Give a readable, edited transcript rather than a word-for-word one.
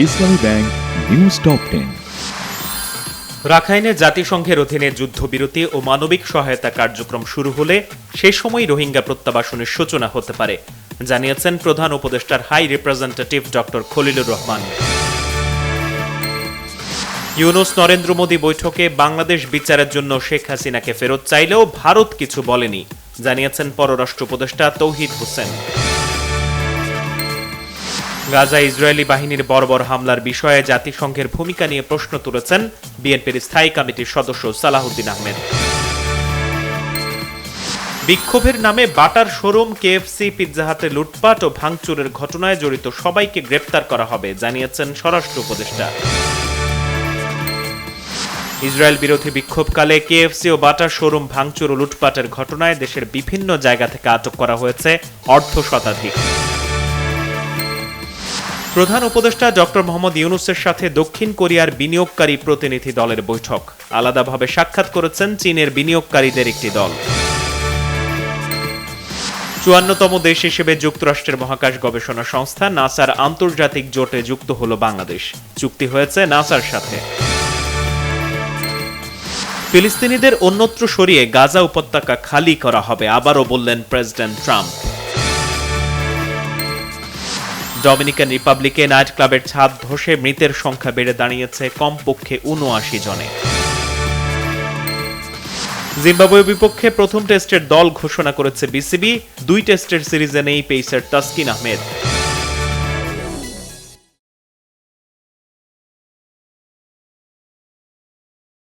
ইসলামী bank news top 10। রাখাইনে জাতিসংঘের অধীনে যুদ্ধবিরতি ও মানবিক সহায়তা কার্যক্রম শুরু হলে সে সময় রোহিঙ্গা প্রত্যাবাসনের সূচনা হতে পারে, জানিয়েছেন প্রধান উপদেষ্টার high representative doctor Khalilur Rahman. Yunus Narendra Modi বৈঠকে বাংলাদেশ বিচারের জন্য শেখ হাসিনাকে ফেরত চাইলেও ভারত কিছু বলেনি, জানিয়েছেন পররাষ্ট্র উপদেষ্টা তৌহিদ হোসেন। গাজায় ইসরায়েলি বাহিনীর বর্বর হামলার বিষয়ে জাতিসংঘের ভূমিকা নিয়ে প্রশ্ন তুলেছেন বিএনপির স্থায়ী কমিটির সদস্য সালাহউদ্দিন আহমেদ। বিক্ষোভের নামে বাটার শোরুম, কেএফসি, পিৎজা হাটে লুটপাট ও ভাঙচুরের ঘটনায় জড়িত সবাইকে গ্রেপ্তার করা হবে, জানিয়েছেন স্বরাষ্ট্র উপদেষ্টা। ইসরায়েল বিরোধী বিক্ষোভকালে কেএফসি ও বাটার শোরুম ভাঙচুর ও লুটপাটের ঘটনায় দেশের বিভিন্ন জায়গা থেকে আটক করা হয়েছে অর্ধশতাধিক। প্রধান উপদেষ্টা ডক্টর মোহাম্মদ ইউনূসের সাথে দক্ষিণ কোরিয়ার বিনিয়োগকারী প্রতিনিধি দলের বৈঠক। আলাদাভাবে সাক্ষাৎ করেছেন চীনের বিনিয়োগকারীদের একটি দল। ৫৪তম দেশ হিসেবে যুক্তরাষ্ট্রের মহাকাশ গবেষণা সংস্থা নাসার আন্তর্জাতিক জোটে যুক্ত হল বাংলাদেশ। চুক্তি হয়েছে নাসার সাথে। ফিলিস্তিনিদের অন্যত্র সরিয়ে গাজা উপত্যকা খালি করা হবে, আবারও বললেন প্রেসিডেন্ট ট্রাম্প। ডমিনিকান রিপাবলিকে নাইট ক্লাবের ছাদ ধসে মৃতের সংখ্যা বেড়ে দাঁড়িয়েছে কমপক্ষে ৭৯ জনে। জিম্বাবুয়ের বিপক্ষে প্রথম টেস্টের দল ঘোষণা করেছে বিসিবি। ২ টেস্টের সিরিজে নেই পেসার তাসকিন আহমেদ।